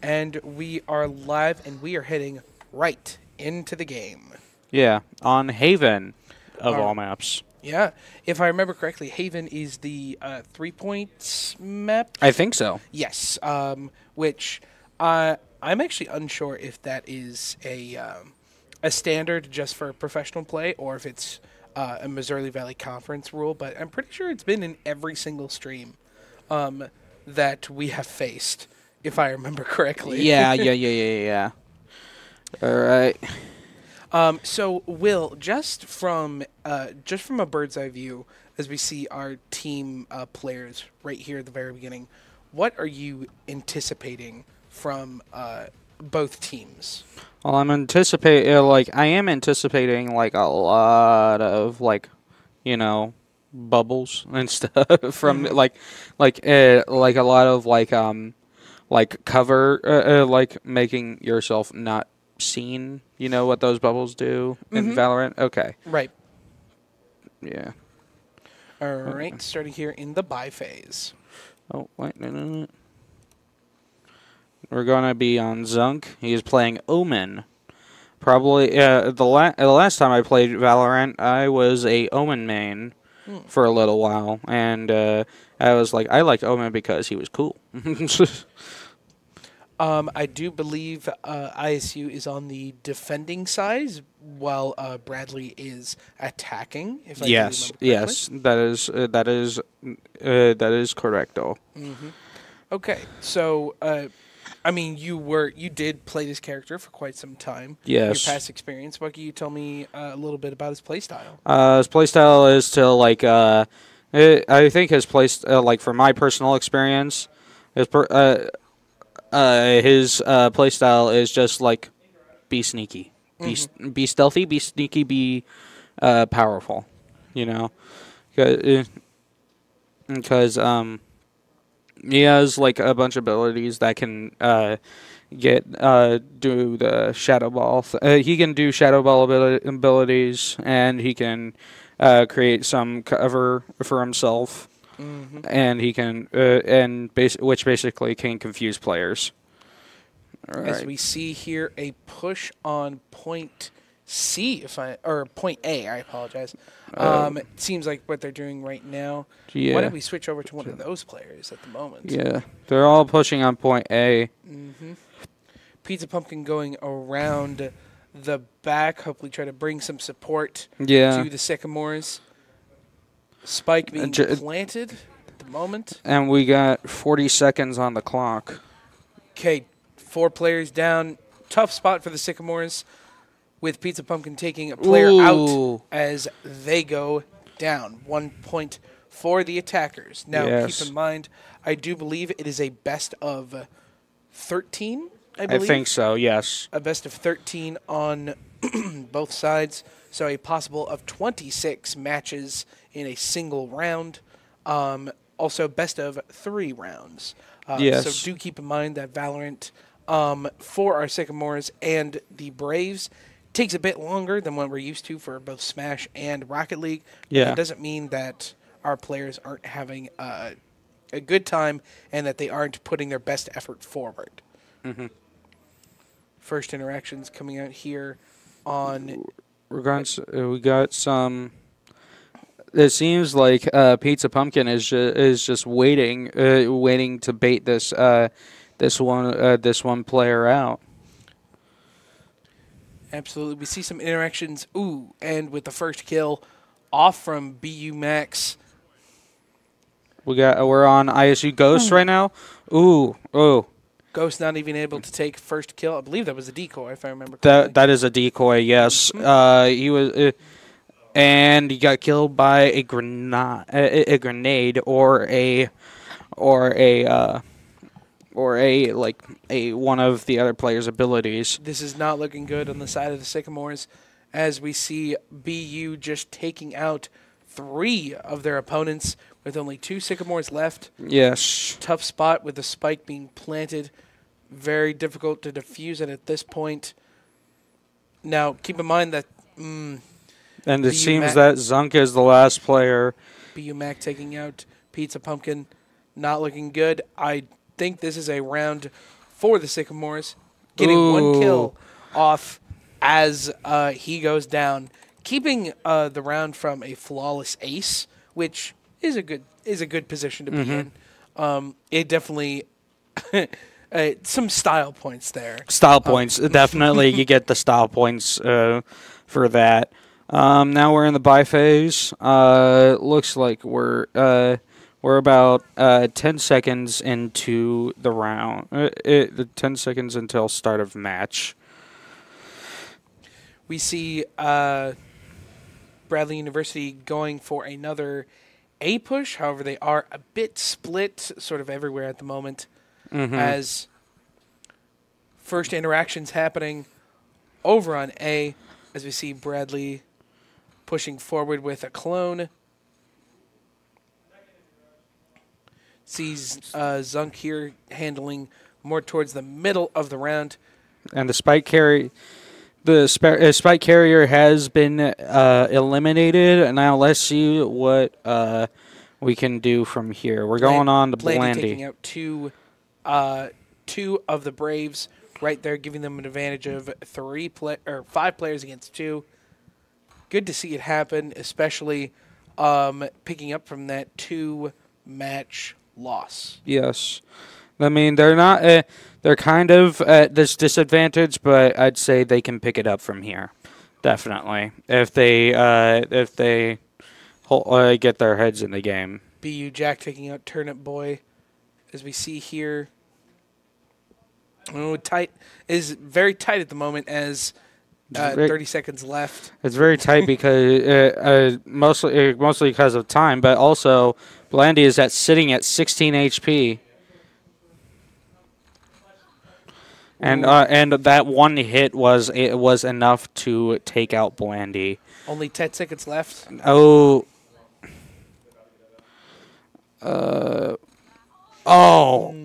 And we are live, and we are heading right into the game. Yeah, on Haven, of all Alright. maps. Yeah, if I remember correctly, Haven is the 3 points map. I think so. Yes, which I'm actually unsure if that is a standard just for professional play or if it's a Missouri Valley Conference rule. But I'm pretty sure it's been in every single stream that we have faced, if I remember correctly. Yeah. All right. So, Will, just from a bird's eye view, as we see our team players right here at the very beginning, what are you anticipating from both teams? Well, I am anticipating like a lot of bubbles and stuff from like a lot of cover making yourself not seen. You know what those bubbles do in Valorant? Okay. Right. Yeah. All right. Starting here in the buy phase. Oh, wait. No. We're going to be on Zunk. He is playing Omen. Probably the last time I played Valorant, I was a Omen main for a little while. And I was like, I liked Omen because he was cool. I do believe ISU is on the defending side, while Bradley is attacking. If I Yes, that is correcto. Okay, so I mean, you did play this character for quite some time. Yes. Your past experience. What can you tell me a little bit about his playstyle? His playstyle is to I think his from my personal experience, his playstyle is just like be sneaky, be stealthy, be sneaky, be powerful. You know, because he has like a bunch of abilities that can do the shadow ball. He can do shadow ball abilities, and he can create some cover for himself. And he can, which basically can confuse players. As we see here, a push on point C, or point A. I apologize. It seems like what they're doing right now. Yeah. Why don't we switch over to one of those players at the moment? Yeah, they're all pushing on point A. Pizza Pumpkin going around the back, hopefully try to bring some support Yeah. to the Sycamores. Spike being planted at the moment. And we got 40 seconds on the clock. Okay, 4 players down. Tough spot for the Sycamores, with Pizza Pumpkin taking a player out as they go down. 1 point for the attackers. Now, keep in mind, I do believe it is a best of 13, I believe. I think so, yes. A best of 13 on both sides, so a possible of 26 matches in a single round. Also, best of 3 rounds. Yes. So do keep in mind that Valorant, for our Sycamores and the Braves, takes a bit longer than what we're used to for both Smash and Rocket League. Yeah. It doesn't mean that our players aren't having a good time and that they aren't putting their best effort forward. First interactions coming out here on... We got some... It seems like Pizza Pumpkin is just waiting to bait this one player out. Absolutely. We see some interactions. Ooh, and with the first kill off from BU Max. We're on ISU Ghost right now. Ooh. Ghost not even able to take first kill. I believe that was a decoy, if I remember correctly. That is a decoy, yes. He was and he got killed by a grenade or a one of the other player's abilities. This is not looking good on the side of the Sycamores, as we see BU just taking out 3 of their opponents with only 2 Sycamores left. Yes. Tough spot with the spike being planted. Very difficult to defuse it at this point. Now, keep in mind that... and it seems that Zunk is the last player. BU Mac taking out Pizza Pumpkin. Not looking good. I think this is a round for the Sycamores, getting one kill off as he goes down, keeping the round from a flawless ace, which is a good position to be in. It definitely some style points there. Style points, definitely. You get the style points for that. Now we're in the buy phase. Looks like we're about 10 seconds into the round. 10 seconds until start of match. We see Bradley University going for another A push. However, they are a bit split sort of everywhere at the moment as first interactions happening over on A as we see Bradley pushing forward with a clone. Sees Zunk here handling more towards the middle of the round. And the spike carry... The spike carrier has been eliminated. Now let's see what we can do from here. We're going on to Blandy. Taking out two of the Braves right there, giving them an advantage of 5 players against 2. Good to see it happen, especially picking up from that 2-match loss. Yes. I mean, they're not. They're kind of at this disadvantage, but I'd say they can pick it up from here, definitely, if they get their heads in the game. BU Jack taking out Turnip Boy, as we see here. Tight is very tight at the moment as 30 seconds left. It's very tight because mostly because of time, but also Blandy is sitting at 16 HP. And that one hit was enough to take out Blandy. Only 10 seconds left. Oh.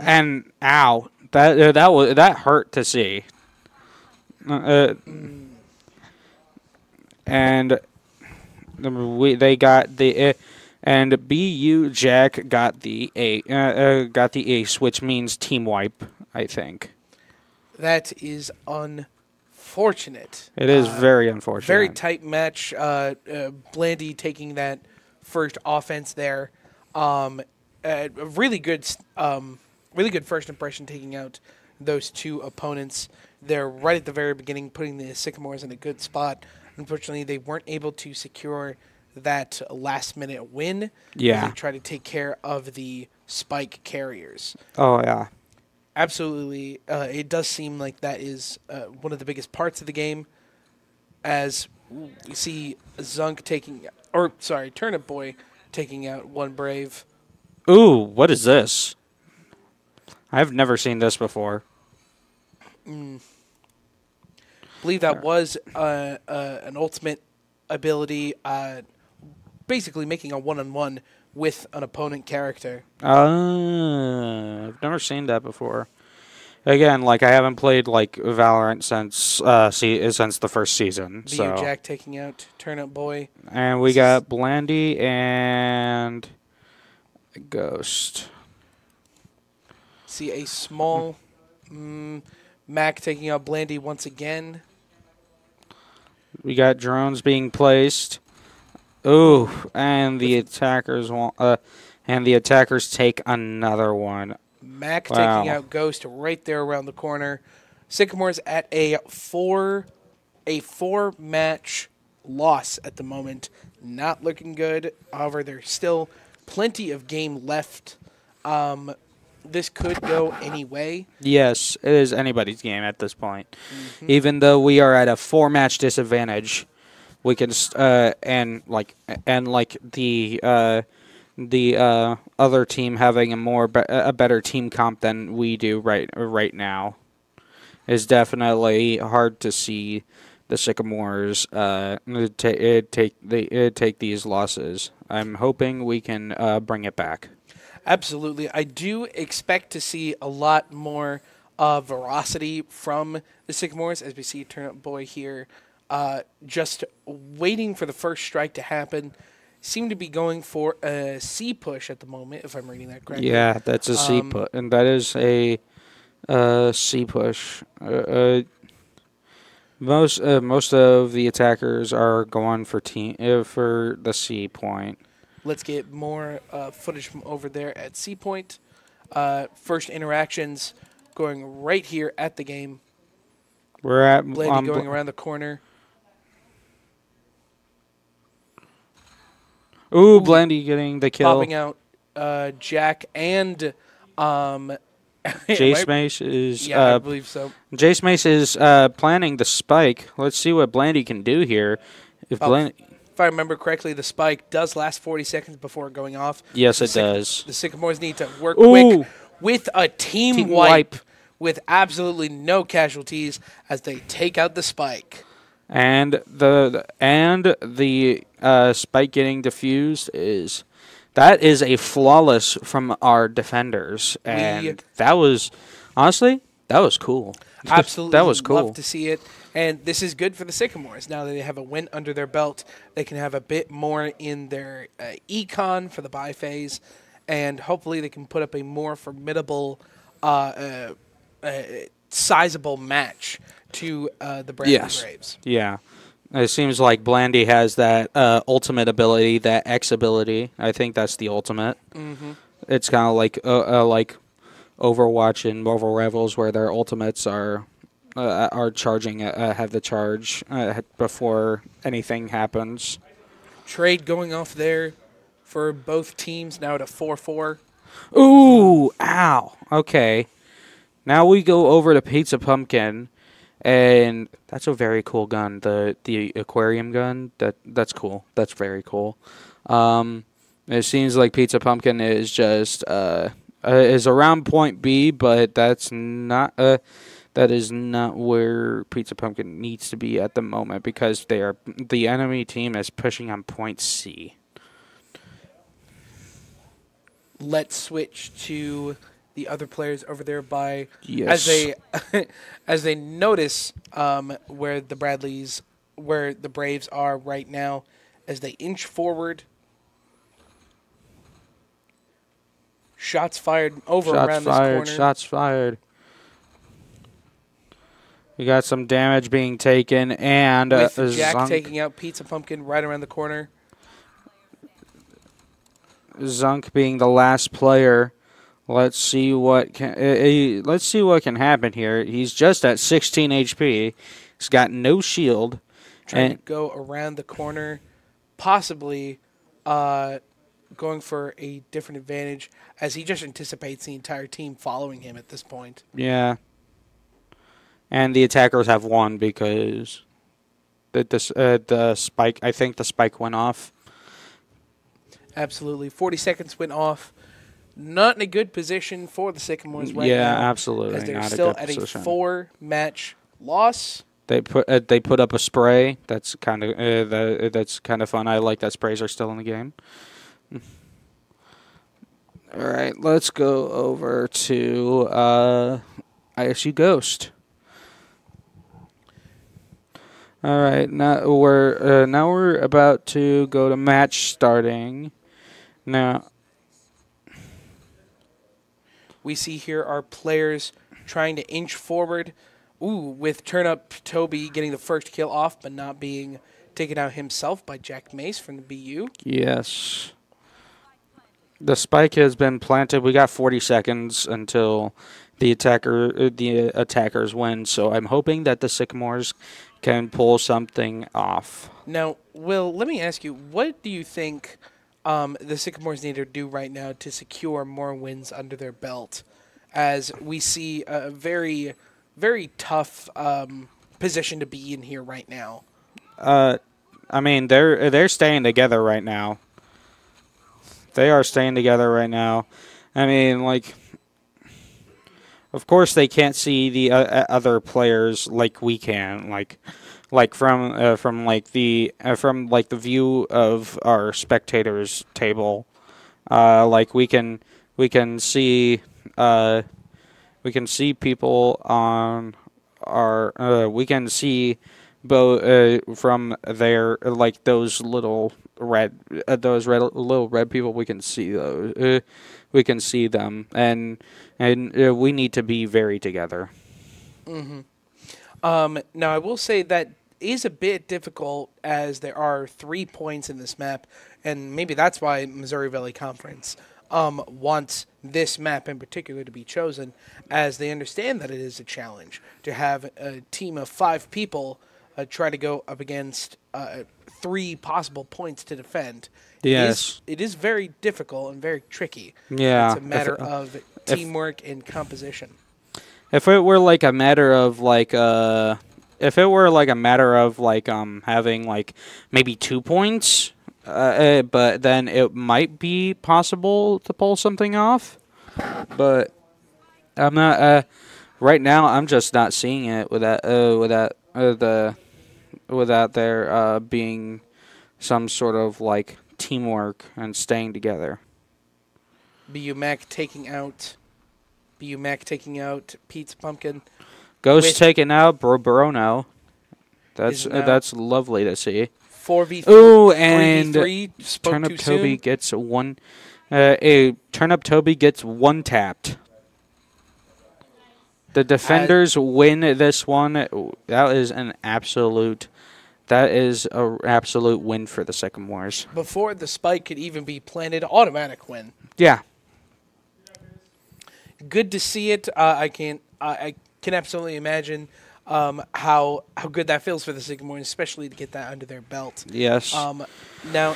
And ow. That hurt to see. And they got the and BU Jack got the ace, which means team wipe, I think. That is unfortunate. It is very unfortunate. Very tight match. Blandy taking that first offense there. Really good first impression taking out those 2 opponents. They're right at the very beginning, putting the Sycamores in a good spot. Unfortunately, they weren't able to secure that last-minute win. Yeah. They tried to take care of the spike carriers. Oh, yeah. Absolutely. It does seem like that is one of the biggest parts of the game, as we see Zunk Turnip Boy taking out one Brave. Ooh, what is this? I've never seen this before. I believe that was an ultimate ability, basically making a one-on-one with an opponent character. I've never seen that before. Again, I haven't played Valorant since the first season. BU So Jack taking out Turnip Boy. And we got Blandy and Ghost. See a small Mac taking out Blandy once again. We got drones being placed. Ooh, and the attackers take another one. Mac taking out Ghost right there around the corner. Sycamores at a 4-match loss at the moment. Not looking good. However, there's still plenty of game left. This could go any way. Yes, it is anybody's game at this point. Even though we are at a 4-match disadvantage, we can the other team having a better team comp than we do right now is definitely hard to see the Sycamores take these losses. I'm hoping we can bring it back. Absolutely. I do expect to see a lot more veracity from the Sycamores as we see Turnip Boy here just waiting for the first strike to happen. Seem to be going for a C push at the moment, if I'm reading that correctly. Yeah, that's a C push, and that is a C push. Most of the attackers are going for for the C point. Let's get more footage from over there at C Point. First interactions going right here at the game. We're at Blandy going around the corner. Ooh, Blandy getting the kill. Popping out Jack and Jace Mace is I believe so. Jace Mace is planning the spike. Let's see what Blandy can do here. If I remember correctly, the spike does last 40 seconds before going off. Yes, it does. The Sycamores need to work quick with a team wipe with absolutely no casualties as they take out the spike. And the spike getting defused is a flawless from our defenders, and that was honestly cool. Absolutely, that was cool. Love to see it, and this is good for the Sycamores. Now that they have a win under their belt, they can have a bit more in their econ for the bye phase, and hopefully they can put up a more formidable, sizable match to the Braves. Yeah. It seems like Blandy has that ultimate ability, that X ability. I think that's the ultimate. Mm-hmm. It's kind of like Overwatch and Marvel Rivals, where their ultimates are charging, have the charge before anything happens. Trade going off there for both teams now at a 4-4. Ooh, ow. Okay. Now we go over to Pizza Pumpkin. And that's a very cool gun, the aquarium gun. That's cool. That's very cool. It seems like Pizza Pumpkin is just is around point B, but that is not where Pizza Pumpkin needs to be at the moment because the enemy team is pushing on point C. Let's switch to the other players over there as they notice where the Braves are right now as they inch forward. Shots fired around this corner. Shots fired. We got some damage being taken, and with Jack taking out Pizza Pumpkin right around the corner. Zunk being the last player. Let's see what can happen here. He's just at 16 HP. He's got no shield. Trying to go around the corner, possibly going for a different advantage as he just anticipates the entire team following him at this point. Yeah. And the attackers have won because the spike. I think the spike went off. Absolutely, 40 seconds went off. Not in a good position for the Sycamores right now. Yeah, absolutely. As they're still at a 4-match loss. They put up a spray. That's kind of fun. I like that sprays are still in the game. All right, let's go over to ISU Ghost. All right, now we're about to go to match starting. Now we see here our players trying to inch forward. With Turnup Toby getting the first kill off, but not being taken out himself by Jack Mace from the BU. Yes. The spike has been planted. We got 40 seconds until the attackers win. So I'm hoping that the Sycamores can pull something off. Now, Will, let me ask you, what do you think the Sycamores need to do right now to secure more wins under their belt, as we see a very, very tough position to be in here right now? I mean, they're staying together right now. They are staying together right now. I mean, like, of course they can't see the other players like we can, like from the view of our spectators table. Like we can see people on our we can see from there, like those little little red people. We can see those. We can see them, and we need to be very together. Now, I will say that is a bit difficult as there are 3 points in this map, and maybe that's why Missouri Valley Conference wants this map in particular to be chosen, as they understand that it is a challenge to have a team of 5 people try to go up against 3 possible points to defend. Yes. It is very difficult and very tricky. Yeah. It's a matter of teamwork and composition. If it were like a matter of having like maybe 2 points, but then it might be possible to pull something off. But I'm not. Right now, I'm just not seeing it without there being some sort of like teamwork and staying together. BU-Mac taking out Pete's Pumpkin. Ghost taking out Bruno. That's lovely to see. 4v3. Ooh, and 3v3. Turnip Toby gets one. Turnip Toby gets one tapped. The defenders win this one. That is an absolute win for the Sycamores. Before the spike could even be planted, automatic win. Yeah. Good to see it. I can absolutely imagine how good that feels for the Sycamores, especially to get that under their belt. Yes. Now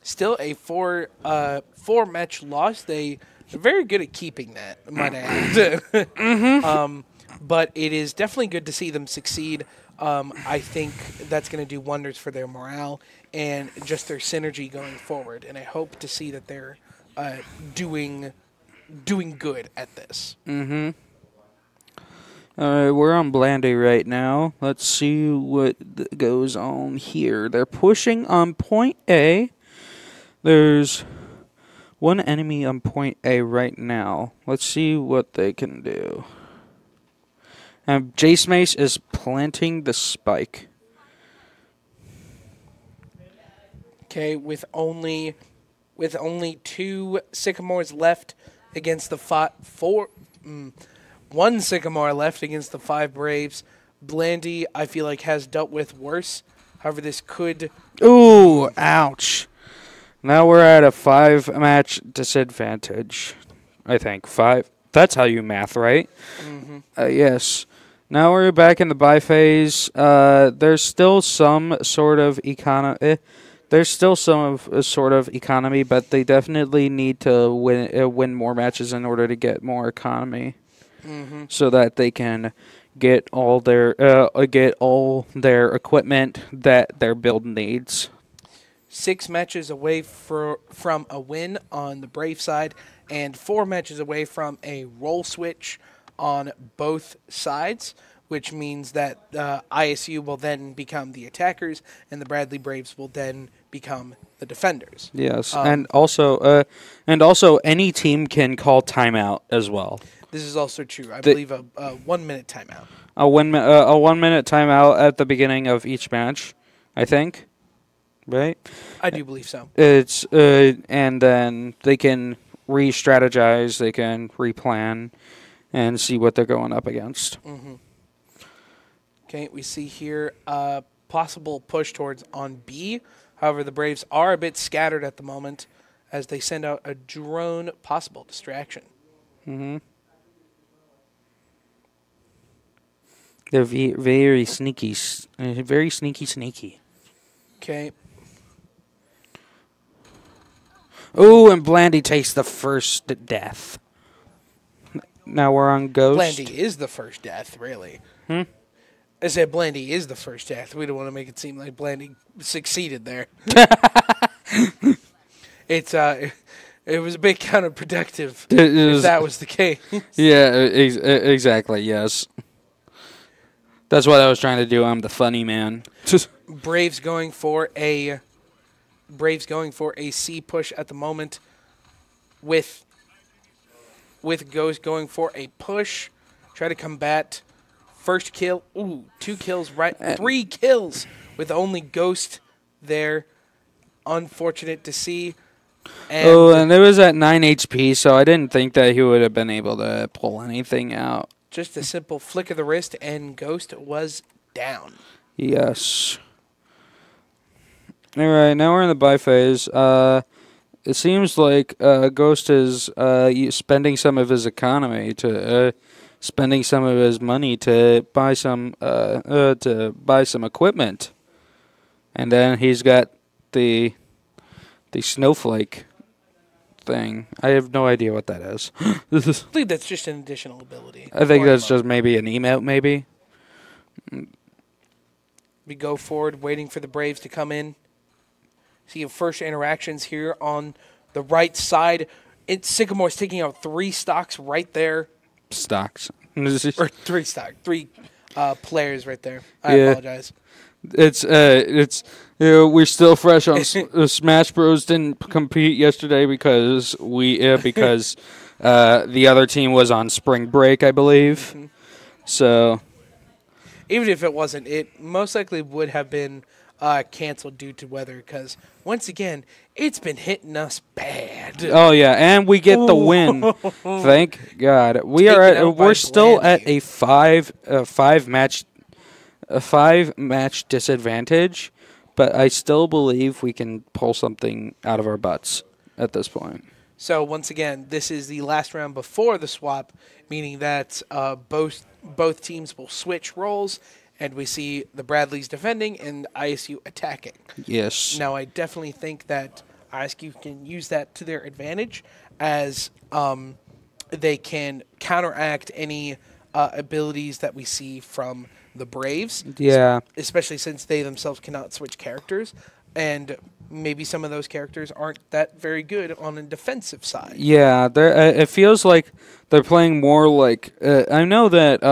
still a 4-match loss. They're very good at keeping that, might I add. But it is definitely good to see them succeed. I think that's going to do wonders for their morale and just their synergy going forward. And I hope to see that they're doing good at this. We're on Blandy right now. Let's see what goes on here. They're pushing on point A. There's one enemy on point A right now. Let's see what they can do. And Jace Mace is planting the spike. Okay, with only 2 Sycamores left against the one Sycamore left against the 5 Braves. Blandy, I feel like, has dealt with worse. However, this could... Ooh, ouch. Now we're at a 5-match disadvantage. I think 5. That's how you math, right? Yes. Now we're back in the bye phase. There's still some sort of economy. But they definitely need to win more matches in order to get more economy, so that they can get all their equipment that their build needs. 6 matches away from a win on the Brave side, and 4 matches away from a role switch on both sides, which means that ISU will then become the attackers, and the Bradley Braves will then become the defenders. Yes, and also any team can call timeout as well. This is also true. I believe a 1-minute timeout. A 1-minute timeout at the beginning of each match, I think. Right? I do believe so. It's and then they can re-strategize, they can replan, and see what they're going up against. Okay, we see here a possible push towards on B. However, the Braves are a bit scattered at the moment as they send out a drone, possible distraction. They're very sneaky, very sneaky. Okay. Oh, and Blandy takes the first death. Now we're on Ghost. Blandy is the first death, really. I said Blandy is the first death. We don't want to make it seem like Blandy succeeded there. It was a bit counterproductive if that was the case. Yeah, exactly, yes. That's what I was trying to do. I'm the funny man. Braves going for a C push at the moment, with Ghost going for a push, try to combat First kill. Ooh, 2 kills, right? 3 kills with only Ghost there. Unfortunate to see. And it was at 9 HP, so I didn't think that he would have been able to pull anything out. Just a simple flick of the wrist, and Ghost was down. Yes. All right, now we're in the buy phase. It seems like Ghost is spending some of his economy spending some of his money to buy some equipment, and then he's got the snowflake thing. I have no idea what that is. I believe that's just an additional ability. I think that's just maybe an emote, maybe. We go forward, waiting for the Braves to come in. See first interactions here on the right side. Sycamore's taking out 3 stocks right there. Stocks. Or 3 players right there. I apologize. It's we're still fresh on Smash Bros. Didn't compete yesterday because the other team was on spring break, I believe. Mm-hmm. So even if it wasn't, it most likely would have been canceled due to weather because once again it's been hitting us bad. Oh yeah, and we get the win. Thank God. We're still at a 5 match disadvantage, but I still believe we can pull something out of our butts at this point. So once again, this is the last round before the swap, meaning that both teams will switch roles, and we see the Bradleys defending and ISU attacking. Yes. Now, I definitely think that ISU can use that to their advantage, as they can counteract any abilities that we see from the Braves. Yeah. Especially since they themselves cannot switch characters, and maybe some of those characters aren't that very good on the defensive side. Yeah, it feels like they're playing more like I know that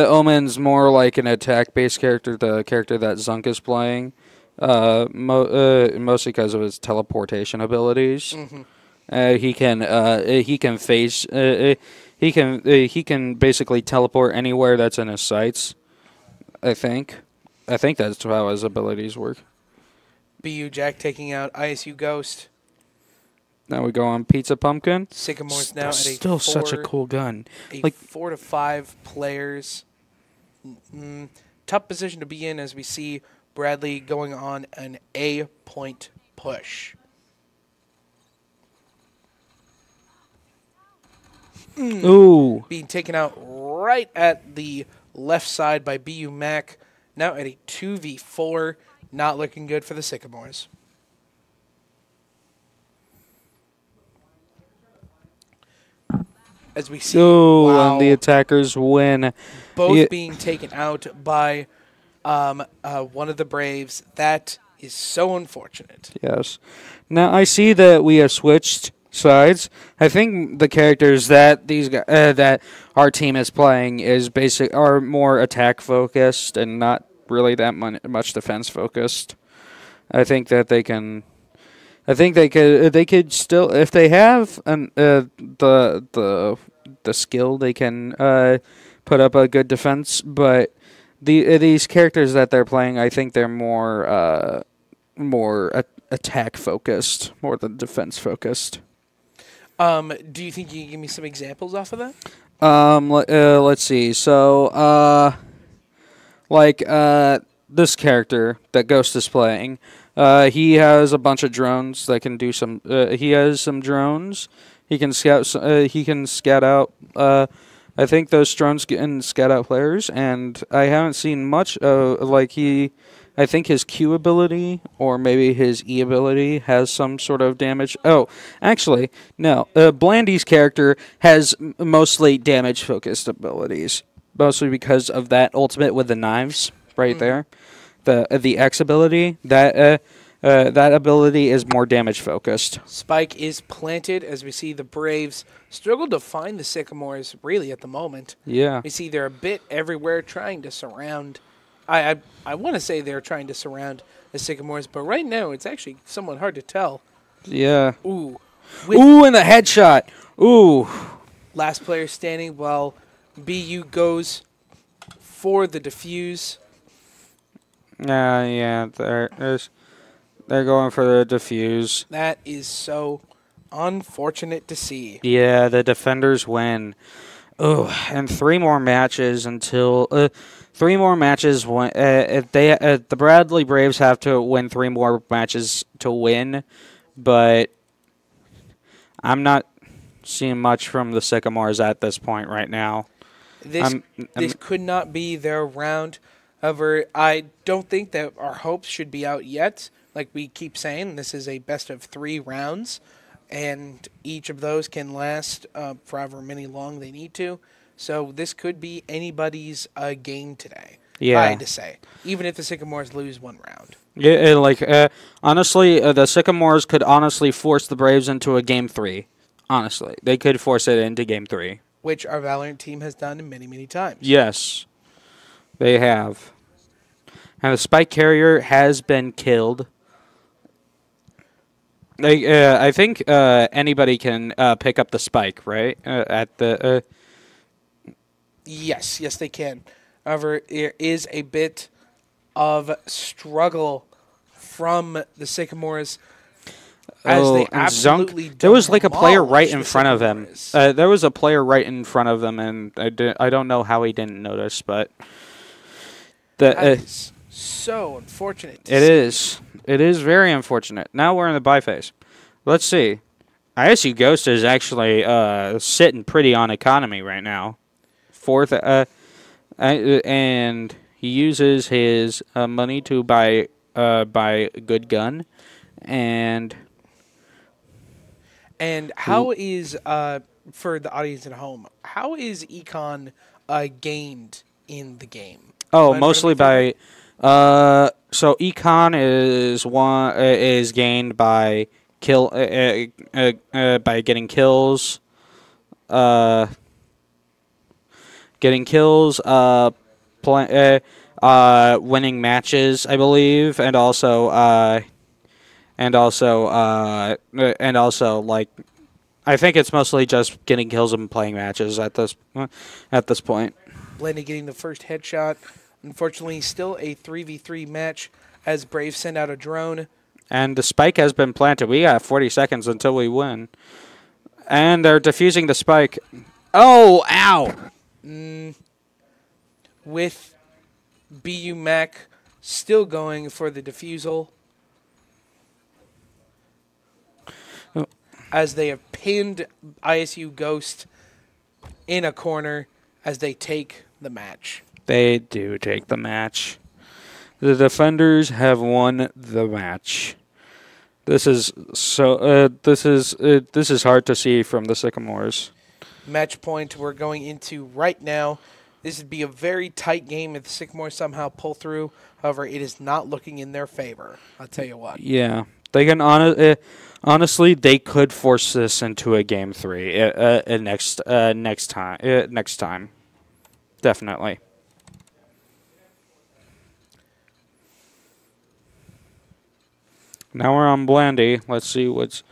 Omen's more like an attack-based character, the character that Zunk is playing, mostly because of his teleportation abilities. Mm-hmm. He can basically teleport anywhere that's in his sights. I think that's how his abilities work. BU Jack taking out ISU Ghost. Now we go on Pizza Pumpkin. Sycamore's now at still such a cool gun. 4 to 5 players. Tough position to be in as we see Bradley going on an A-point push. Ooh. Being taken out right at the left side by BU Mac. Now at a 2v4. Not looking good for the Sycamores. As we see, and the attackers win. Both being taken out by one of the Braves. That is so unfortunate. Yes. Now I see that we have switched sides. I think the characters that that our team is playing are more attack focused and not really that much defense focused. I think that they can. I think they could still, if they have the skill, they can put up a good defense. But these characters that they're playing, I think they're more attack focused more than defense focused. Do you think you can give me some examples off of that? Let's see. So, this character that Ghost is playing, he has a bunch of drones that can do some. He has some drones. He can scout. He can scout out. I think those drones can scout out players, and I haven't seen much of I think his Q ability or maybe his E ability has some sort of damage. Oh, actually, no. Blandy's character has mostly damage-focused abilities, mostly because of that ultimate with the knives right there. The X ability, that ability is more damage-focused. Spike is planted as we see the Braves struggle to find the Sycamores really at the moment. Yeah. We see they're a bit everywhere trying to surround. I want to say they're trying to surround the Sycamores, but right now it's actually somewhat hard to tell. Yeah. Ooh. And the headshot. Ooh. Last player standing while BU goes for the defuse. Yeah, they're going for the defuse. That is so unfortunate to see. Yeah, the defenders win. Oh, and three more matches until 3 more matches. If the Bradley Braves have to win 3 more matches to win, but I'm not seeing much from the Sycamores at this point right now. This could not be their round. However, I don't think that our hopes should be out yet. Like we keep saying, this is a best of 3 rounds, and each of those can last for however many long they need to. So this could be anybody's game today. Yeah. I had to say, even if the Sycamores lose 1 round. Yeah, honestly, the Sycamores could honestly force the Braves into a game 3. Honestly, they could force it into game 3. Which our Valorant team has done many, many times. Yes, they have. And the Spike Carrier has been killed. I think anybody can pick up the Spike, right? Yes, they can. However, there is a bit of struggle from the Sycamores as they absolutely there was like a player right in the front of him. Sycamores. There was a player right in front of them, and I don't know how he didn't notice, but That is so unfortunate. it is. It is very unfortunate. Now we're in the bye phase. Let's see. ISU Ghost is actually sitting pretty on economy right now. 4th, and he uses his money to buy a good gun, and how is for the audience at home? How is econ gained in the game? Oh, mostly by so econ is gained by by getting kills, winning matches, I believe, and also like I think it's mostly just getting kills and playing matches at this point. Blendy getting the first headshot. Unfortunately, still a 3v3 match as Braves send out a drone. And the spike has been planted. We got 40 seconds until we win. And they're defusing the spike. Oh, ow! With BU Mac still going for the defusal. As they have pinned ISU Ghost in a corner as they take the match. They do take the match. The defenders have won the match. This is so. This is hard to see from the Sycamores. Match point we're going into right now. This would be a very tight game if the Sycamores somehow pull through. However, it is not looking in their favor. I'll tell you what. Yeah, they can honestly they could force this into a game 3 next time. Definitely. Now we're on Blandy. Let's see what's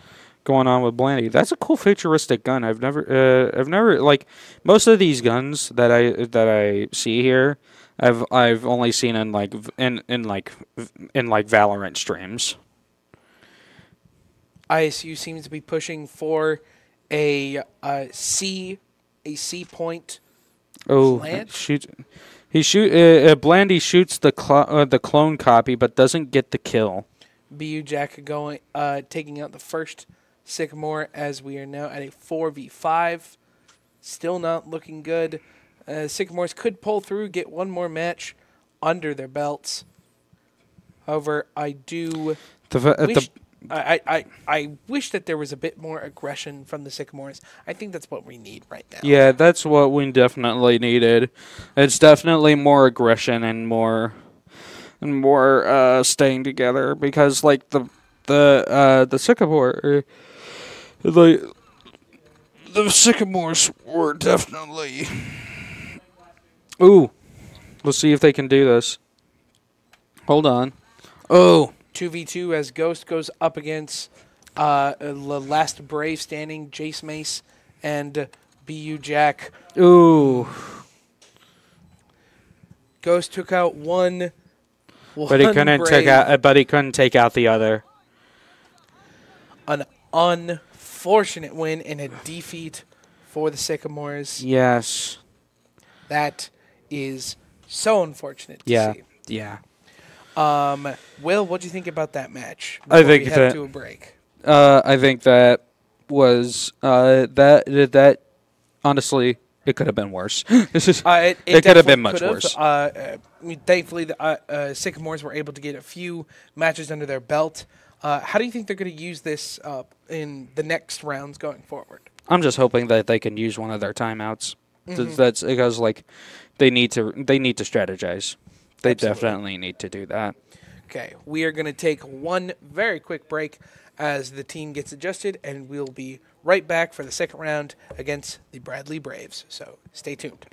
going on with Blandy. That's a cool futuristic gun. I've never like most of these guns that I see here. I've only seen in Valorant streams. ISU seems to be pushing for a C point. Oh, plant. Blandy shoots the clone copy, but doesn't get the kill. BU Jack taking out the first Sycamore as we are now at a 4v5. Still not looking good. Sycamores could pull through, get one more match under their belts. However, I wish that there was a bit more aggression from the Sycamores. I think that's what we need right now. Yeah, that's what we definitely needed. It's definitely more aggression and more staying together, because like the Sycamore the Sycamores were definitely. Ooh, let's see if they can do this. Hold on. Oh. 2v2 as Ghost goes up against the last Brave standing, Jace Mace and BU Jack. Ooh. Ghost took out one but he couldn't take Brave. out. But he couldn't take out the other. An unfortunate win and a defeat for the Sycamores. Yes. That is so unfortunate to Yeah. see. Yeah. Will, what do you think about that match? I think we head that- to a break. I think that was that. Honestly, it could have been worse. It could have been much worse. Thankfully, the Sycamores were able to get a few matches under their belt. How do you think they're going to use this in the next rounds going forward? I'm just hoping that they can use one of their timeouts. That's because they need to strategize. They Absolutely. definitely need to do that. Okay, we are going to take one very quick break as the team gets adjusted, and we'll be right back for the second round against the Bradley Braves. So stay tuned.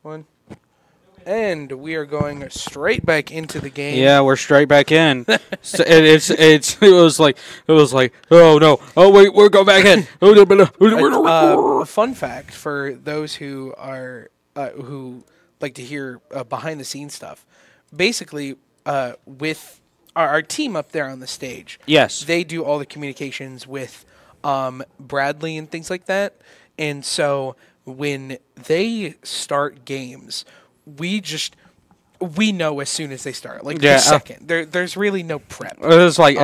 One. And we are going straight back into the game. Yeah, we're straight back in. So it was like oh no, oh wait, we're going back in. A fun fact for those who are who like to hear behind the scenes stuff. Basically, with our team up there on the stage, Yes. they do all the communications with Bradley and things like that. And so when they start games, we know as soon as they start, like the second. There's really no prep. It's like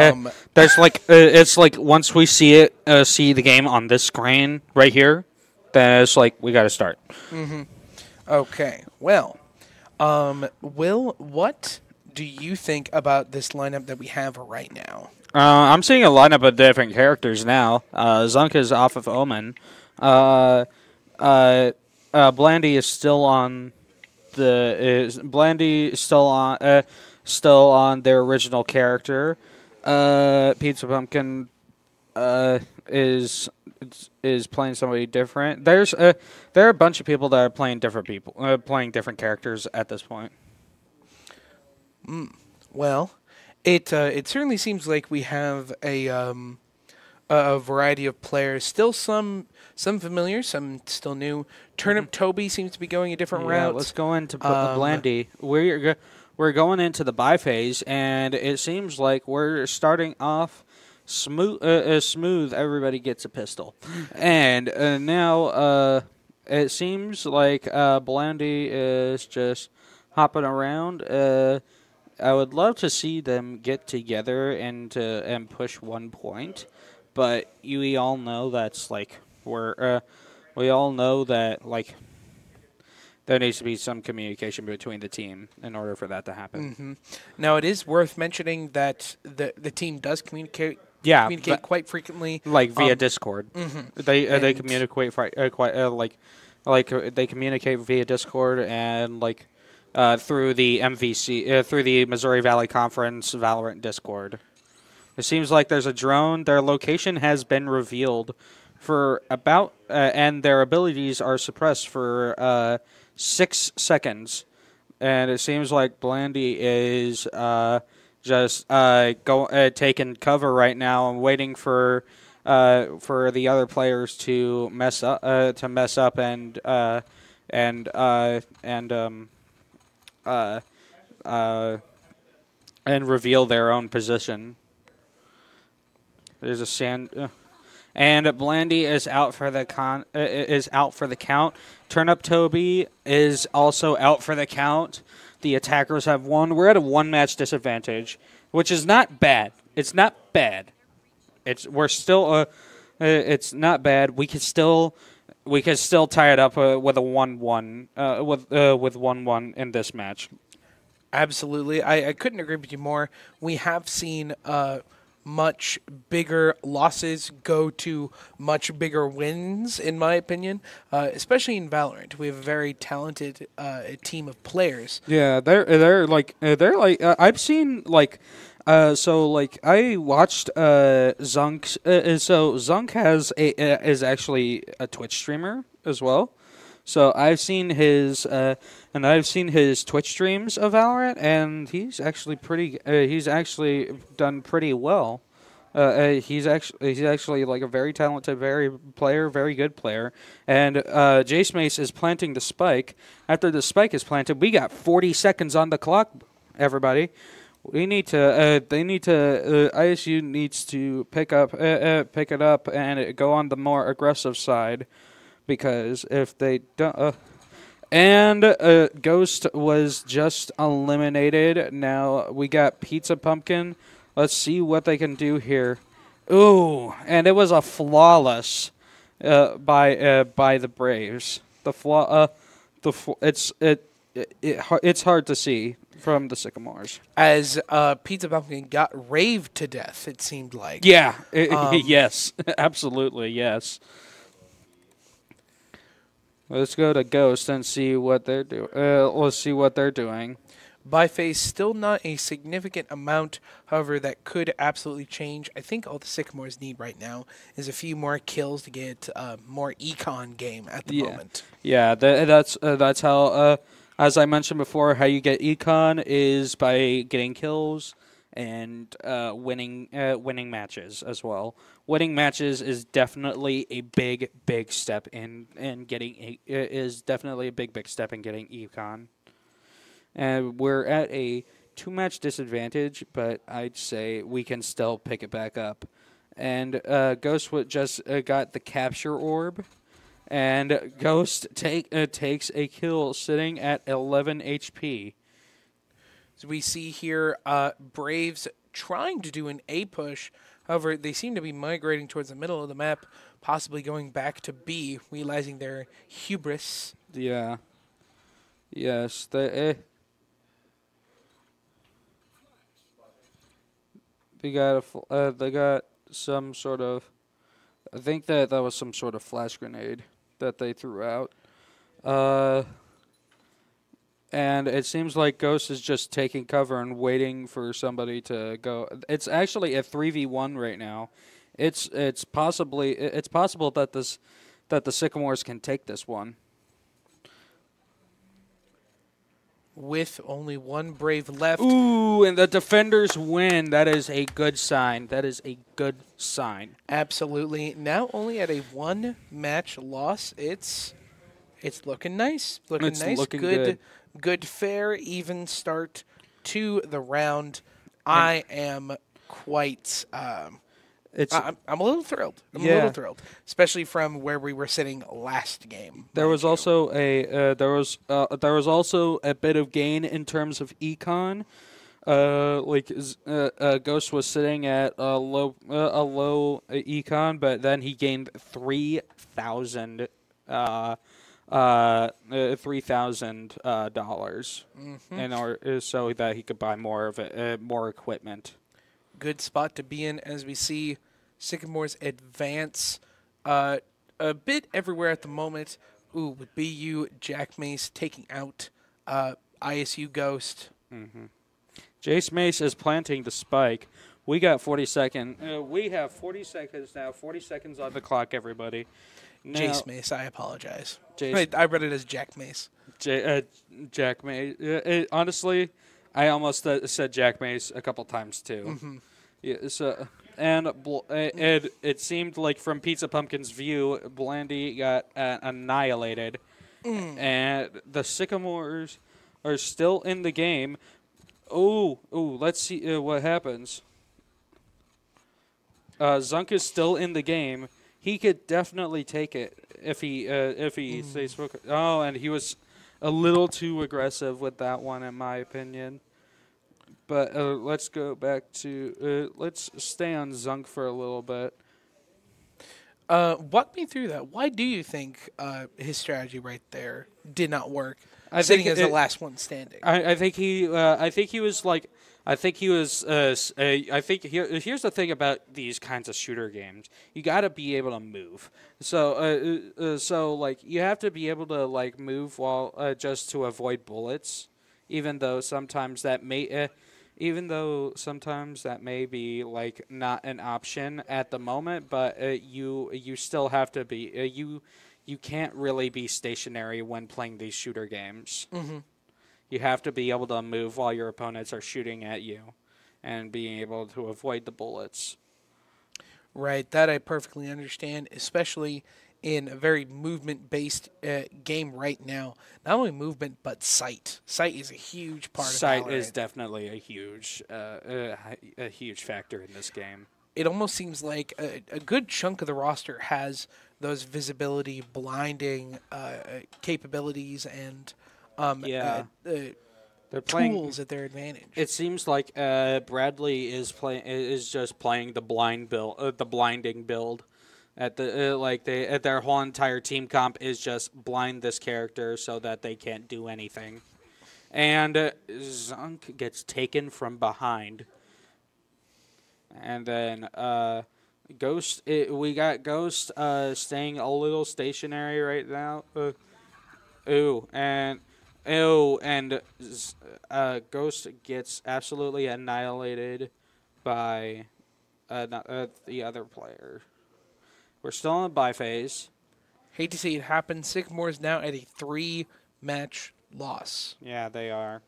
it's like once we see it, see the game on this screen right here, then it's like we got to start. Mm-hmm. Okay. Well, Will, what do you think about this lineup that we have right now? I'm seeing a lineup of different characters now. Zunk is off of Omen. Blandy is still on. Blandy is still on their original character. Pizza Pumpkin is playing somebody different. There are a bunch of people that are playing different characters at this point. Well, it certainly seems like we have a variety of players. Still some familiar, some still new. Turnip Toby seems to be going a different route. Let's go into Blandy. We're going into the buy phase, and it seems like we're starting off smooth. Everybody gets a pistol, and now it seems like Blandy is just hopping around. I would love to see them get together and push 1 point, but we all know that's like we all know that like there needs to be some communication between the team in order for that to happen. Mm-hmm. Now, it is worth mentioning that the team does communicate quite frequently, like via Discord. Mm-hmm. They communicate they communicate via Discord and through the MVC through the Missouri Valley Conference Valorant Discord. It seems like there's a drone. Their location has been revealed for about and their abilities are suppressed for 6 seconds, and it seems like Blandy is just taking cover right now and waiting for the other players to mess up and reveal their own position. There's a sand. And Blandy is out for the count. Turnip Toby is also out for the count. The attackers have won. We're at a 1-match disadvantage, which is not bad. It's not bad. It's not bad. We could still tie it up with a 1-1 with 1-1 in this match. Absolutely. I couldn't agree with you more. We have seen much bigger losses go to much bigger wins, in my opinion, especially in Valorant. We have a very talented team of players. Yeah, they're like I've seen I watched Zunk. So Zunk is actually a Twitch streamer as well. So I've seen his Twitch streams of Valorant, and he's actually done pretty well. He's actually like a very talented, very good player. And Jace Mace is planting the spike. After the spike is planted, we got 40 seconds on the clock. Everybody, we need to. ISU needs to pick it up and go on the more aggressive side. Because if they don't... Ghost was just eliminated. Now we got Pizza Pumpkin. Let's see what they can do here. Ooh, and it was a flawless by the Braves. It's hard to see from the Sycamores. As Pizza Pumpkin got raved to death, it seemed like. Yeah, yes, absolutely, yes. Let's go to Ghost and see what they're doing. Let's see what they're doing. By phase, still not a significant amount. However, that could absolutely change. I think all the Sycamores need right now is a few more kills to get more econ game at the Yeah, moment. yeah. That's how. As I mentioned before, how you get econ is by getting kills and winning matches as well. Winning matches is definitely a big step in getting is definitely a big step in getting econ. And we're at a 2-match disadvantage, but I'd say we can still pick it back up. And Ghostwood just got the capture orb, and Ghost takes a kill sitting at 11 HP. So we see here Braves trying to do an A push. However, they seem to be migrating towards the middle of the map, possibly going back to B, realizing their hubris. Yeah. Yes. They got some sort of. I think that was some sort of flash grenade that they threw out. And it seems like Ghost is just taking cover and waiting for somebody to go. It's actually a 3v1 right now. It's possible that the Sycamores can take this one. With only one Brave left. Ooh, and the defenders win. That is a good sign. Absolutely. Now only at a 1-match loss. It's looking nice. It's looking Good, fair, even start to the round. I am quite. I'm a little thrilled. I'm a little thrilled, especially from where we were sitting last game. There was also a bit of gain in terms of econ. Ghost was sitting at a low econ, but then he gained $3,000 $3,000 in order so that he could buy more of it, more equipment. Good spot to be in as we see Sycamore's advance a bit everywhere at the moment. Ooh, with BU Jack Mace taking out ISU Ghost. Mm-hmm. Jace Mace is planting the spike. We got 40 seconds. We have 40 seconds now. 40 seconds on the clock, everybody. Now, Jace Mace, I apologize. Jace, I read it as Jack Mace. Jack Mace. Honestly, I almost said Jack Mace a couple times too. Mm-hmm. Yeah. So it seemed like from Pizza Pumpkin's view, Blandy got annihilated, and the Sycamores are still in the game. Oh, let's see what happens. Zunk is still in the game. He could definitely take it if he stays focused. Oh, and he was a little too aggressive with that one, in my opinion. But let's go back to let's stay on Zunk for a little bit. Walk me through that. Why do you think his strategy right there did not work? I Sitting think as the last one standing. I think he was like. I think he was. I think here's the thing about these kinds of shooter games. You got to be able to move. So like you have to be able to like move while just to avoid bullets, even though sometimes that may be like not an option at the moment. But you still have to be you can't really be stationary when playing these shooter games. Mm-hmm. You have to be able to move while your opponents are shooting at you and being able to avoid the bullets. Right, that I perfectly understand, especially in a very movement-based game right now. Not only movement, but sight. Sight is a huge part of Valorant. Sight is definitely a huge factor in this game. It almost seems like a good chunk of the roster has those visibility, blinding capabilities and they're tools at their advantage. It seems like Bradley is just playing the blinding build. At their whole entire team comp is just blind this character so that they can't do anything, and Zunk gets taken from behind, and then Ghost. We got Ghost staying a little stationary right now. Oh, and Ghost gets absolutely annihilated by the other player. We're still in the bye phase. Hate to see it happen. Sycamore is now at a 3-match loss. Yeah, they are.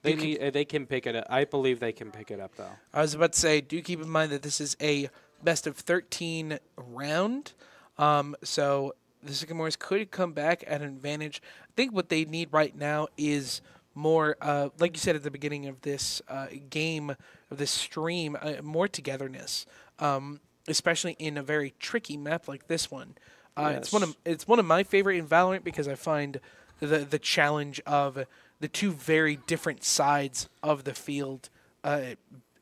Do They can pick it up. I believe they can pick it up though. I was about to say, do keep in mind that this is a best of 13 round. So the Sycamores could come back at an advantage. I think what they need right now is more, like you said at the beginning of this game, of this stream, more togetherness, especially in a very tricky map like this one. Yes. It's one of my favorite in Valorant because I find the challenge of the two very different sides of the field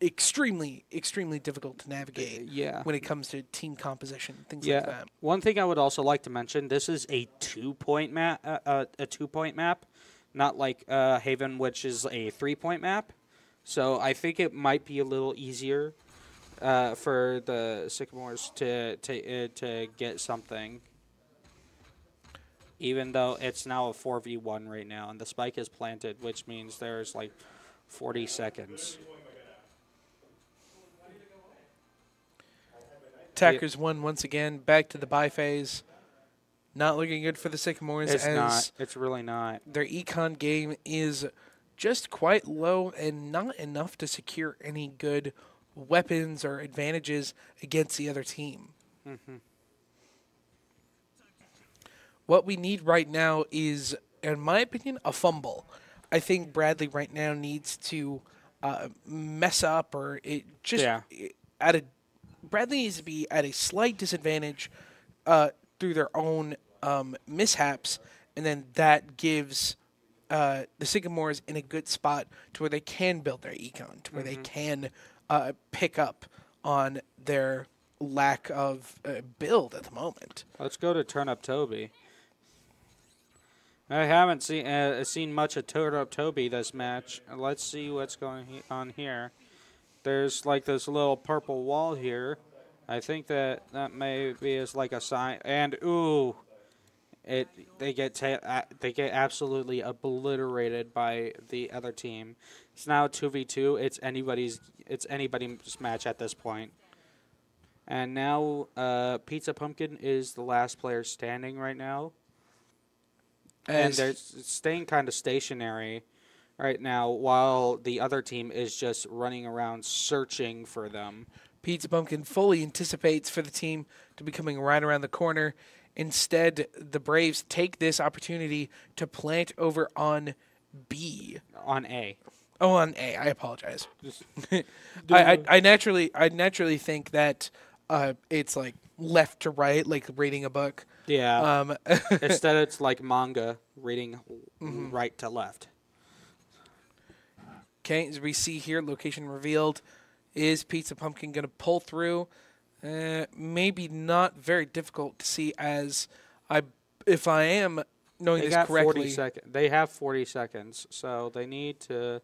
extremely difficult to navigate. Yeah. When it comes to team composition, things Yeah. like that. One thing I would also like to mention: this is a 2-point map, a 2-point map, not like Haven, which is a 3-point map. So I think it might be a little easier for the Sycamores to get something. Even though it's now a 4v1 right now, and the spike is planted, which means there's like 40 seconds. Attackers won once again, back to the bye phase. Not looking good for the Sycamores. It's as not. It's really not. Their econ game is just quite low and not enough to secure any good weapons or advantages against the other team. Mm-hmm. What we need right now is, in my opinion, a fumble. I think Bradley right now needs to mess up, or Bradley needs to be at a slight disadvantage through their own mishaps, and then that gives the Sycamores in a good spot to where they can build their econ, to where they can pick up on their lack of build at the moment. Let's go to Turn Up Toby. I haven't seen much of Turn Up Toby this match. Let's see what's going on here. There's like this little purple wall here. I think that maybe is like a sign. And ooh, they get absolutely obliterated by the other team. It's now 2v2. It's anybody's match at this point. And now Pizza Pumpkin is the last player standing right now. And they're staying kind of stationary right now while the other team is just running around searching for them. Pizza Pumpkin fully anticipates for the team to be coming right around the corner. Instead, the Braves take this opportunity to plant over on B. On A. Oh, on A. I apologize. I naturally think that it's like left to right, like reading a book. Yeah. Instead, it's like manga, reading right to left. Okay, as we see here, location revealed. Is Pizza Pumpkin going to pull through? Maybe not very difficult to see, as if I am knowing this correctly. They have 40 seconds, so they need to.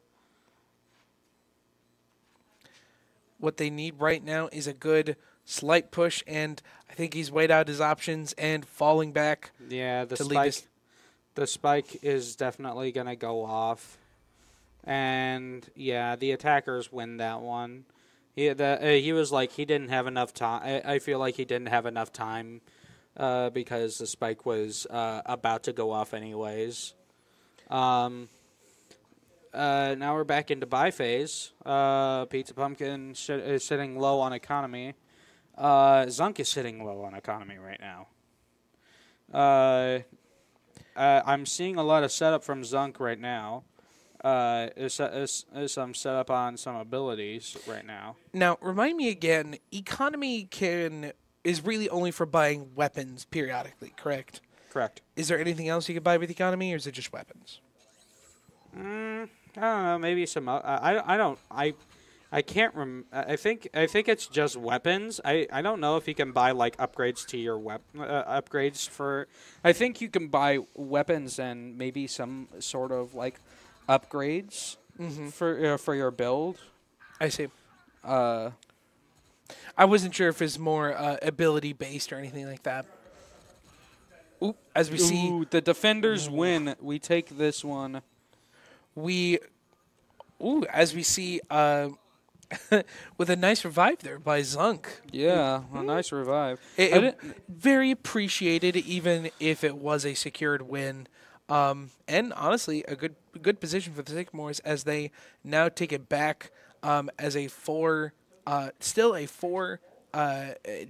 What they need right now is a good slight push, and I think he's weighed out his options and falling back. Yeah, the spike is definitely going to go off. And yeah, the attackers win that one. He was like he didn't have enough time. I feel like he didn't have enough time because the spike was about to go off anyways. Now we're back into buy phase. Pizza Pumpkin is sitting low on economy. Zunk is sitting low on economy right now. I'm seeing a lot of setup from Zunk right now. Is some setup on some abilities right now. Now, remind me again, economy is really only for buying weapons periodically, correct? Correct. Is there anything else you could buy with economy, or is it just weapons? I don't know. Maybe some. I can't I think it's just weapons. I don't know if you can buy like upgrades to your upgrades for. I think you can buy weapons and maybe some sort of like upgrades for your build. I see. I wasn't sure if it's more ability based or anything like that. Ooh, as we see, Ooh, the defenders win. We take this one. as we see, with a nice revive there by Zunk. Yeah, a nice revive. Very appreciated, even if it was a secured win. And honestly, a good position for the Sycamores as they now take it back as a still a 4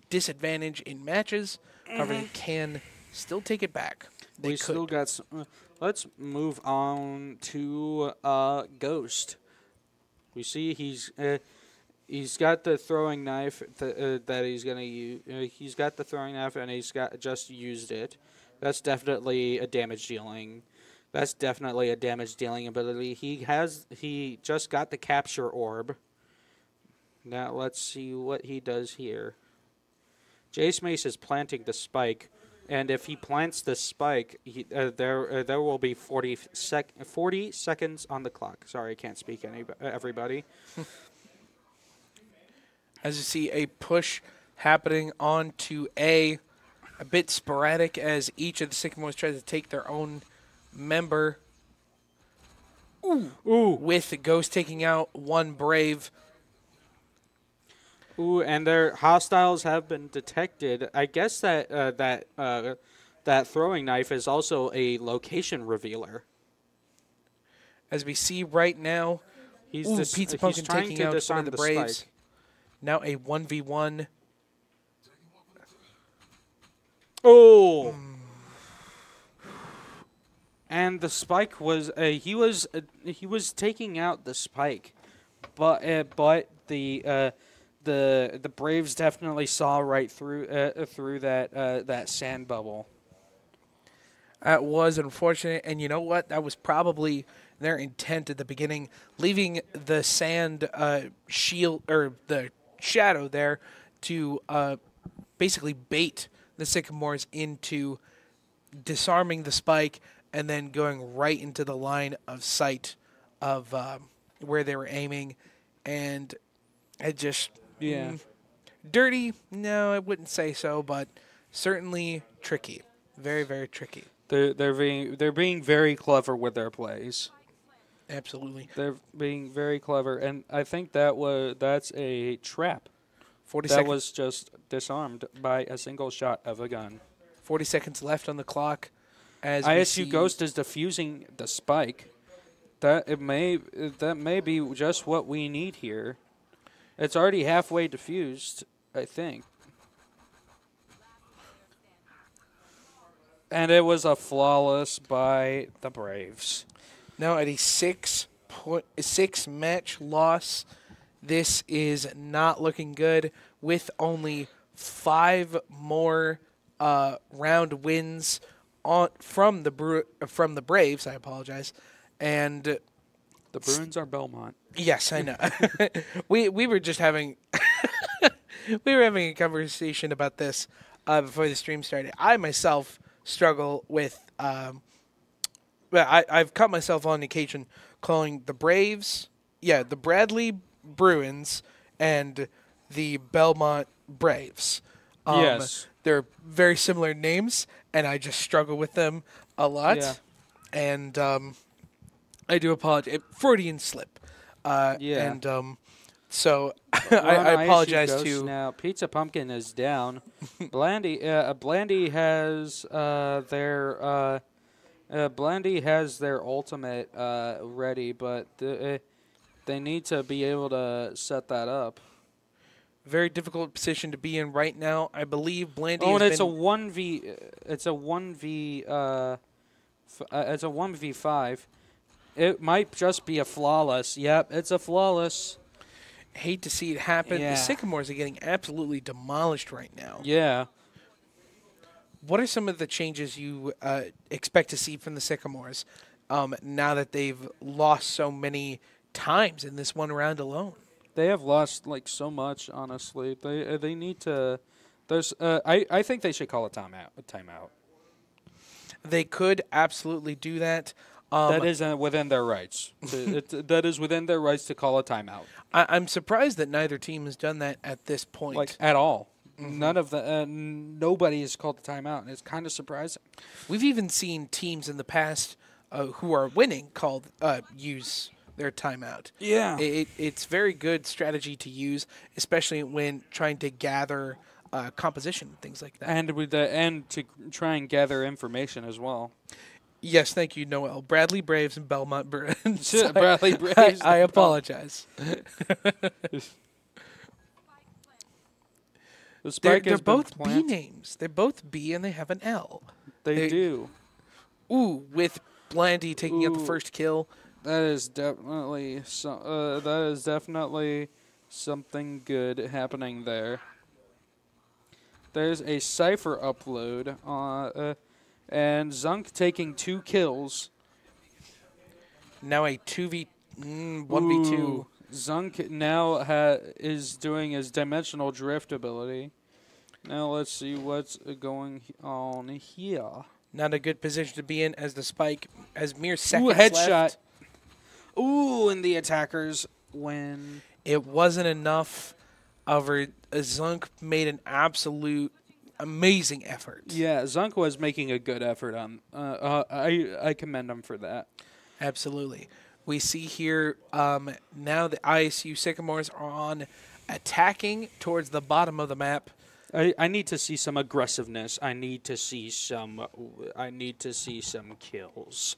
disadvantage in matches. However, they can still take it back. They could. Still got some, let's move on to Ghost. We see he's got the throwing knife that he's going to use. He's got the throwing knife and he's just used it. That's definitely a damage dealing. That's definitely a damage dealing ability. He just got the capture orb. Now let's see what he does here. Jace Mace is planting the spike, and if he plants the spike, there will be 40 seconds on the clock. Sorry, I can't speak everybody. As you see, a push happening onto a bit sporadic as each of the Sycamores tries to take their own member. Ooh. With the Ghost taking out one Brave. Ooh, and their hostiles have been detected. I guess that that throwing knife is also a location revealer. As we see right now, Pizza Pumpkin taking out one of the Braves. Spike. Now a 1v1. Oh! And the spike was he was taking out the spike, but the Braves definitely saw right through that sand bubble. That was unfortunate, and you know what? That was probably their intent at the beginning, leaving the sand shield or the shadow there to basically bait the Sycamores into disarming the spike and then going right into the line of sight of where they were aiming, and it just dirty. No, I wouldn't say so, but certainly tricky, very very tricky. They're being very clever with their plays. Absolutely. They're being very clever, and I think that's a trap. 40 that seconds. Was just disarmed by a single shot of a gun. 40 seconds left on the clock. As ISU Ghost is defusing the spike. That may be just what we need here. It's already halfway defused, I think. And it was a flawless by the Braves. Now at a 6 match loss, this is not looking good. With only 5 more round wins from the Braves, I apologize, and the Bruins are Belmont. Yes, I know. we were just having a conversation about this before the stream started. I myself struggle with. I've caught myself on occasion calling the Braves, the Bradley Bruins, and the Belmont Braves. Yes. They're very similar names, and I just struggle with them a lot. Yeah. And I do apologize. Freudian slip. And so I apologize to. Now, Pizza Pumpkin is down. Blandy has their ultimate ready, but they need to be able to set that up. Very difficult position to be in right now. I believe Blandy. Oh, and it's a 1v. It's a 1v5. It might just be a flawless. Yep, it's a flawless. Hate to see it happen. Yeah. The Sycamores are getting absolutely demolished right now. Yeah. What are some of the changes you expect to see from the Sycamores now that they've lost so many times in this one round alone? They have lost so much. Honestly, they need to. I think they should call a timeout. They could absolutely do that. That is within their rights. That is within their rights to call a timeout. I'm surprised that neither team has done that at this point. At all. none of the nobody has called the timeout, and it's kind of surprising. We've even seen teams in the past who are winning use their timeout. Yeah. It's very good strategy to use, especially when trying to gather composition, things like that. And to try and gather information as well. Yes, thank you, Noel. Bradley Braves and Belmont Bruins. Bradley Braves. I apologize. The spike They're has been both B planted. names. They're both B and they have an L. They do. Ooh, with Blandy taking out the Ooh. first kill. That is definitely something good happening there. There's a Cypher upload, and Zunk taking 2 kills. Now a 1v2. Ooh. Zunk now is doing his dimensional drift ability. Now let's see what's going on here. Not a good position to be in as the spike, as mere seconds Headshot. left. Ooh, and the attackers win. It wasn't enough. Zunk made an absolute amazing effort. Yeah, Zunk was making a good effort on. I commend him for that. Absolutely. We see here now the ISU Sycamores are on attacking towards the bottom of the map. I need to see some aggressiveness. I need to see some kills.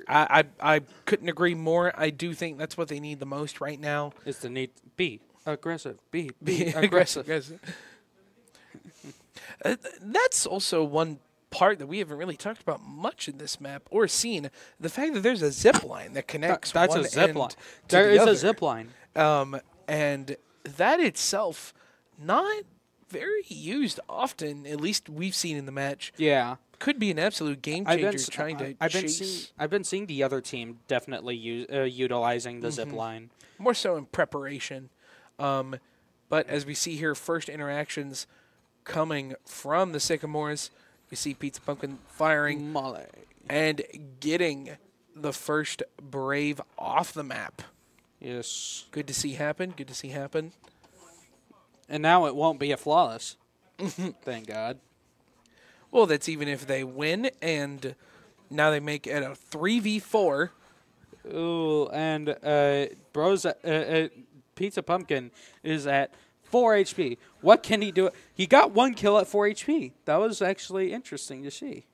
I couldn't agree more. I do think that's what they need the most right now. It's the need be aggressive. Be Aggressive. aggressive. That's also one part that we haven't really talked about much in this map or seen. The fact that there's a zip line that connects That's one a zip end line. to There the is other. a zip line. And that itself, not very used often, at least we've seen in the match. Yeah. Could be an absolute game changer trying to chase. I've been seeing the other team definitely utilizing the zip line. More so in preparation. But as we see here, first interactions coming from the Sycamores. We see Pizza Pumpkin firing Molly. and getting the first Brave off the map. Yes. Good to see happen. Good to see happen. And now it won't be a flawless. Thank God. Well, that's even if they win, and now they make it a 3v4. Ooh, and Pizza Pumpkin is at 4 HP. What can he do? He got 1 kill at 4 HP. That was actually interesting to see.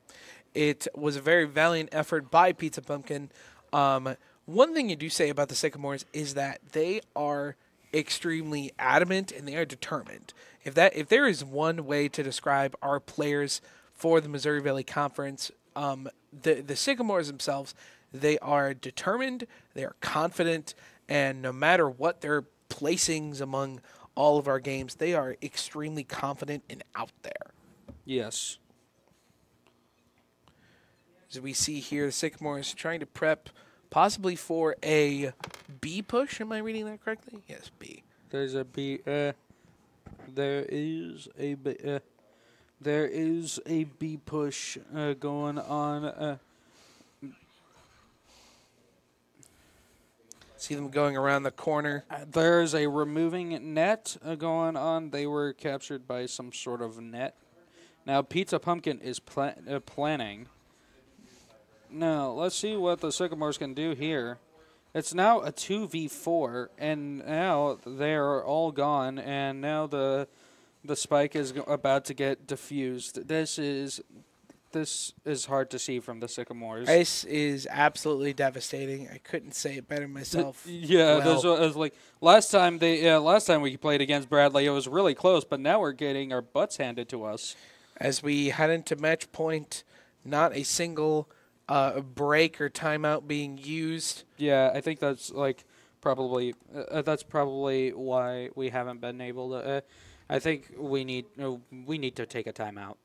It was a very valiant effort by Pizza Pumpkin. One thing you do say about the Sycamores is that they are extremely adamant and they are determined. If there is one way to describe our players for the Missouri Valley Conference, the Sycamores themselves, they are determined, they are confident, and no matter what their placings among all of our games, they are extremely confident and out there. Yes. As we see here, the Sycamores trying to prep possibly for a B push. Am I reading that correctly? Yes, B. There's a B. There is a B. There is a B push going on. See them going around the corner. There's a removing net going on. They were captured by some sort of net. Now Pizza Pumpkin is planning. Now let's see what the Sycamores can do here. It's now a 2v4, and now they're all gone, and now the spike is about to get diffused. This is hard to see from the Sycamores. This is absolutely devastating. I couldn't say it better myself. Yeah, well. it was like last time we played against Bradley, it was really close, but now we're getting our butts handed to us. As we head into match point, not a single break or timeout being used. Yeah, I think that's probably why we haven't been able to. I think we need to take a timeout.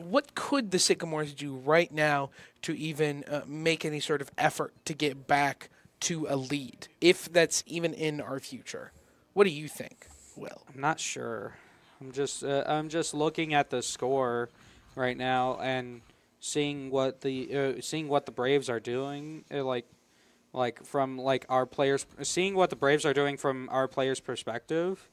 What could the Sycamores do right now to even make any sort of effort to get back to a lead, if that's even in our future? What do you think, Will? I'm not sure. I'm just looking at the score right now and seeing what the Braves are doing. like from like our players, seeing what the Braves are doing from our players' perspective.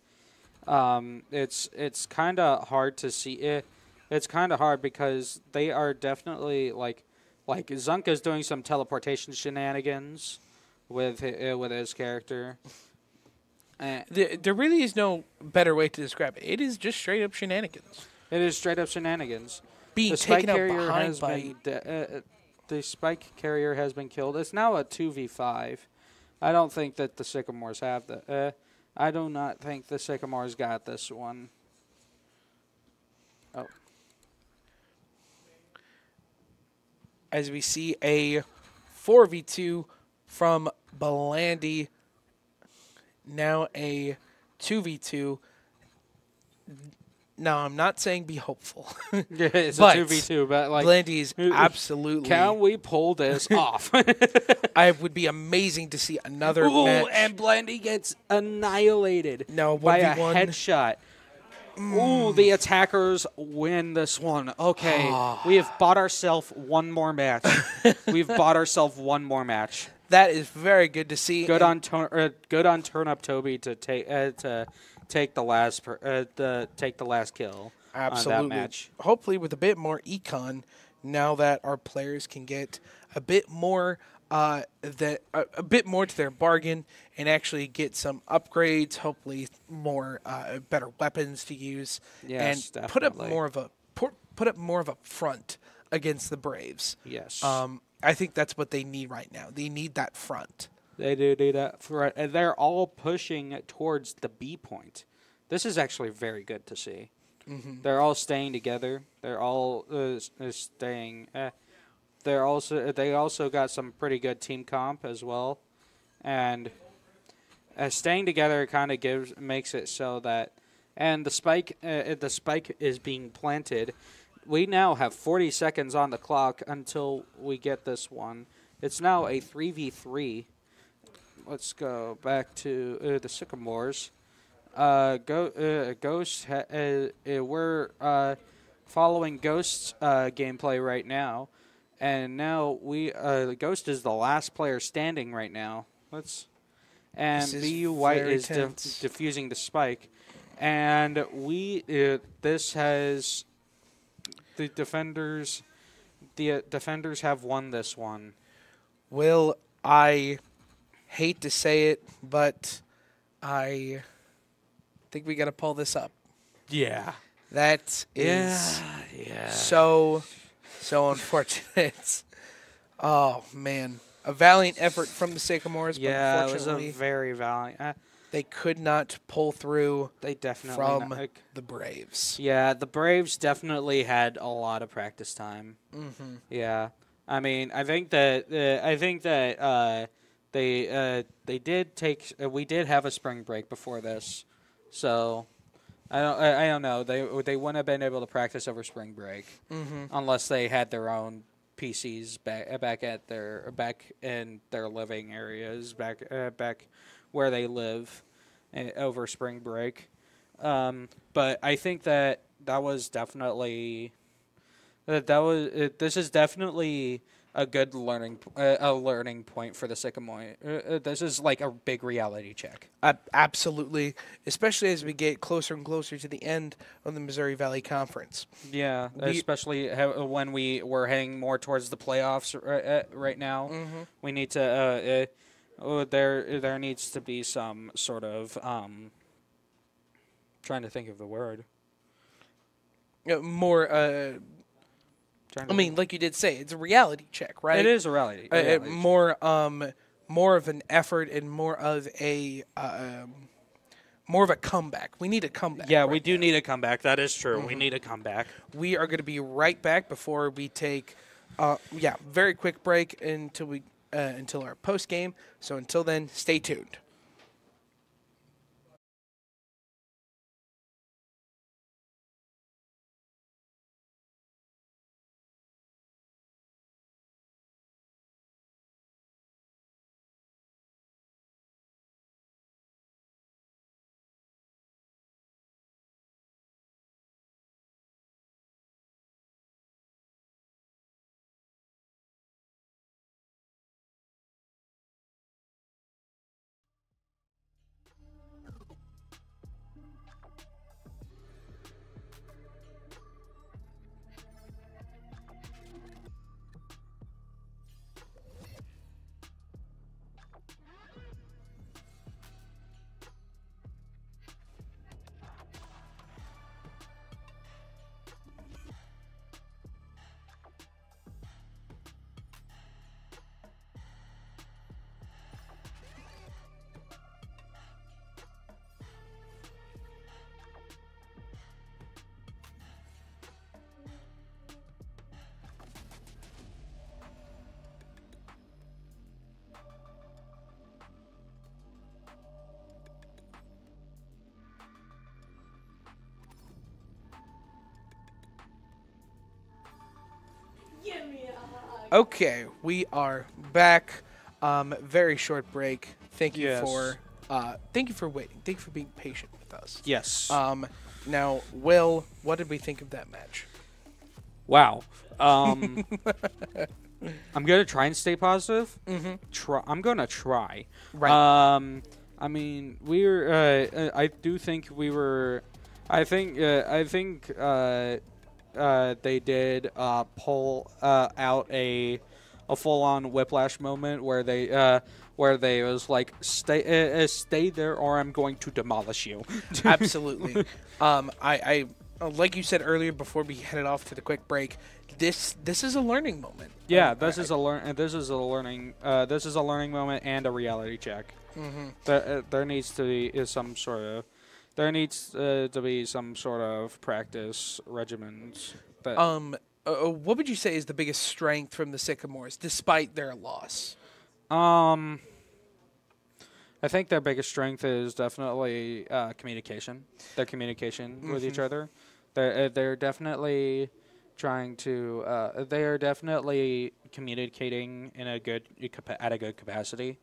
It's kind of hard to see it. It's kind of hard because they are definitely like Zunka's doing some teleportation shenanigans with his character. There really is no better way to describe it. It is just straight up shenanigans. It is straight up shenanigans. Being The spike taken out carrier behind has by been the spike carrier has been killed. It's now a 2v5. I don't think that the Sycamores have the. I do not think the Sycamores got this one. Oh. as we see a 4v2 from Belandi. Now a 2v2. Now, I'm not saying be hopeful. Yeah, it's but a 2v2, but like Belandi is absolutely. Can we pull this off? I would be amazing to see another match. And Blandy gets annihilated No, by a 1v1. headshot. Ooh, the attackers win this one. Okay, we have bought ourselves one more match. We've bought ourselves one more match. That is very good to see. Good on Turnip Toby to take the last kill. Absolutely. On that match. Hopefully with a bit more econ, now that our players can get a bit more a bit more to their bargain and actually get some upgrades, hopefully more better weapons to use, Yes, and definitely. put up more of a front against the Braves. Yes. I think that's what they need right now. They need that front. They do need that. And they're all pushing towards the B point. This is actually very good to see. Mm-hmm. They're all staying together. They're all staying. They also got some pretty good team comp as well, and staying together kind of makes it so that. And the spike is being planted. We now have 40 seconds on the clock until we get this one. It's now a 3v3. Let's go back to the Sycamores. Ghost. We're following Ghost's gameplay right now, and now Ghost is the last player standing right now. BU White is defusing the spike, and this has the defenders. The defenders have won this one. Well, I hate to say it, but I think we got to pull this up. Yeah. That is so unfortunate. Oh, man. A valiant effort from the Sycamores, but unfortunately, it was a very valiant. They could not pull through from the Braves. Yeah, the Braves definitely had a lot of practice time. Mm-hmm. Yeah. I mean, I think that they did take. We did have a spring break before this, so I don't know. They wouldn't have been able to practice over spring break unless they had their own PCs back in their living areas back where they live over spring break. But I think that was definitely. This is definitely a good learning point for the Sycamore. This is like a big reality check. Absolutely, especially as we get closer and closer to the end of the Missouri Valley Conference. Yeah, especially when we're heading more towards the playoffs right now. Mm-hmm. We need to. There needs to be some sort of trying to think of the word. More. I mean, like you did say, it's a reality check, right? It is a reality. More of an effort and more of a comeback. We need a comeback. Yeah, we do need a comeback. That is true. Mm-hmm. We need a comeback. We are going to be right back before we take, very quick break until our post game. So until then, stay tuned. Okay, we are back. Very short break. Thank you Yes. for waiting. Thank you for being patient with us. Yes. Now, Will, what did we think of that match? Wow. I'm gonna try and stay positive. I'm gonna try. Right. I mean, we're. I do think we were. I think. They did pull out a full-on whiplash moment where they was like stay there or I'm going to demolish you. Absolutely. I like you said earlier before we headed off to the quick break. This is a learning moment. Yeah, this is a learning moment and a reality check. There needs to be some sort of practice regimens. What would you say is the biggest strength from the Sycamores, despite their loss? I think their biggest strength is definitely communication. Their communication with each other. They're definitely trying to. They are definitely communicating in a good capacity.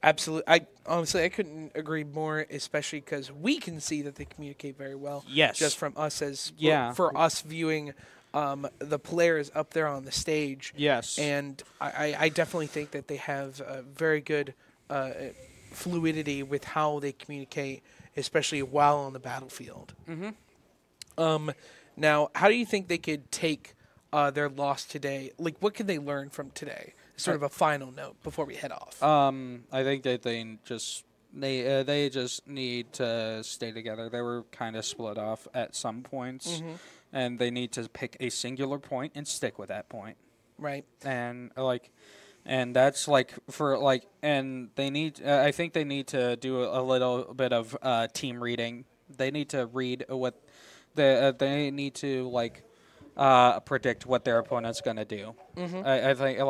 Absolutely. I couldn't agree more, especially because we can see that they communicate very well. Yes. Just from us as Yeah. for us viewing the players up there on the stage. Yes. And I definitely think that they have a very good fluidity with how they communicate, especially while on the battlefield. Now, how do you think they could take their loss today? Like, what can they learn from today? Sort of a final note before we head off. I think that they just need to stay together. They were kind of split off at some points, and they need to pick a singular point and stick with that point. Right. And that's and they need. I think they need to do a little bit of team reading. They need to read what they need to predict what their opponent's gonna do. I think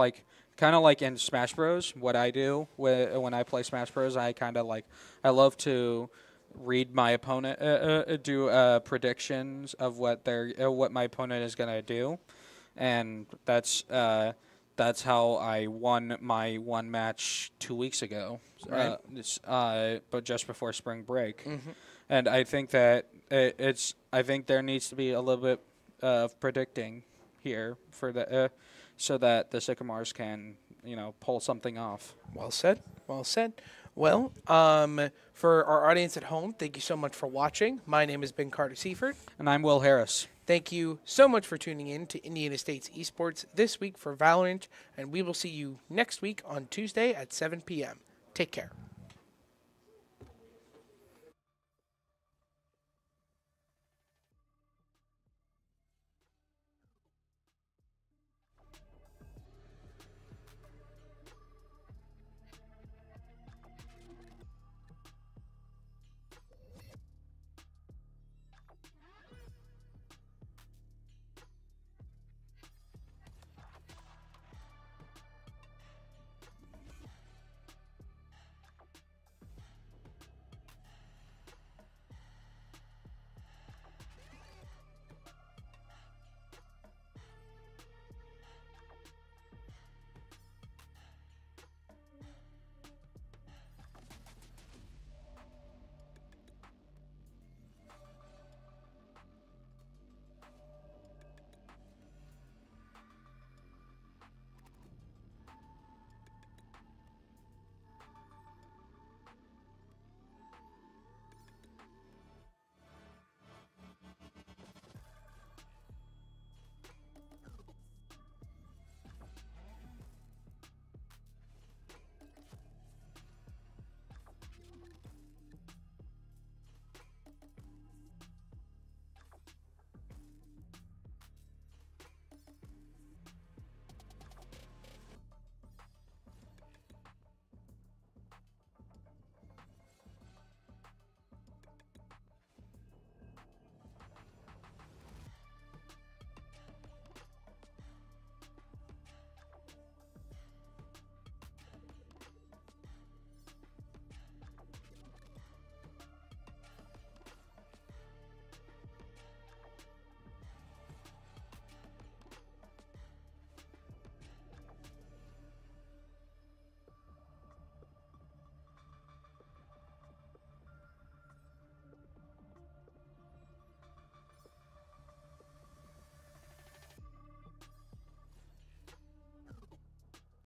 kind of like in Smash Bros. What I do when I play Smash Bros. I love to read my opponent, do predictions of what my opponent is gonna do, and that's how I won my one match 2 weeks ago. Right. But just before spring break, and I think that I think there needs to be a little bit of predicting here for the so that the Sycamores can pull something off. Well said. Well said. Well, for our audience at home, thank you so much for watching. My name has been Carter Seifert. And I'm Will Harris. Thank you so much for tuning in to Indiana State's Esports this week for Valorant, and we will see you next week on Tuesday at 7 p.m. Take care.